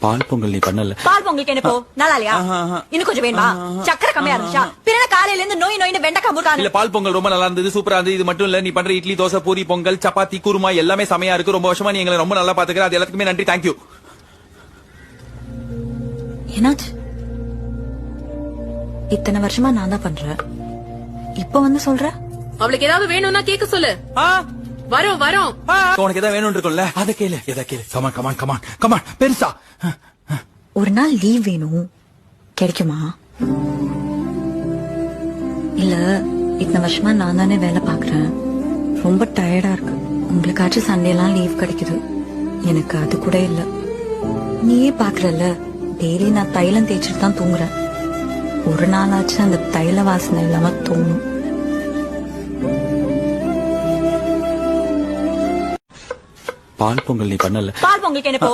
பால் பொங்கல் நீ பண்ணல. பால் பொங்கலுக்கு என்ன போ நல்லா இல்லையா? இன்னும் கொஞ்சம் வேணுமா? சக்கரை கம்மியா இருந்துச்சா? பிறகு காலையில இருந்து நோய் நோயின்னு வெண்டைக்காய் முருகானு. இல்ல பால் பொங்கல் ரொம்ப நல்லா இருந்தது, சூப்பரா இருந்தது. இது மட்டும் இல்ல, நீ பண்ற இட்லி, தோசை, பூரி, பொங்கல், சப்பாத்தி, குருமா எல்லாமே செமையா இருக்கு. ரொம்ப வருஷமா நீ எங்களை ரொம்ப நல்லா பாத்துக்கிற. அது எல்லாத்துக்குமே நன்றி. தேங்க்யூ. என்னாச்சு? இத்தனை வருஷமா நான் தான் பண்றேன், இப்ப வந்து சொல்ற? அவளுக்கு ஏதாவது வேணும்னா கேட்க சொல்லு. வரோம் வரோம். உனக்கு ஏதாவது வேணும் இருக்கும்ல, அதை கேளு. எதை கேளு. Come on come on come on come on. பெருசா ஒரு நாள் லீவ் வேணும், கிடைக்குமா? இல்ல இத்தனை வருஷமா நான் தானே வேலை பாக்குறேன், ரொம்ப டயர்டா இருக்கு. உங்களுக்காச்சும் சண்டே எல்லாம் லீவ் கிடைக்குது, எனக்கு அது கூட இல்ல. நீயே பாக்குறல்ல, டெய்லி நான் தைலம் தேய்ச்சிட்டு தான் தூங்குறேன். ஒரு நாளாச்சும் அந்த தைல வாசனை இல்லாம தோணும். பால் பொங்கல் நீ பண்ணல. பால் பொங்கலுக்கு என்ன போ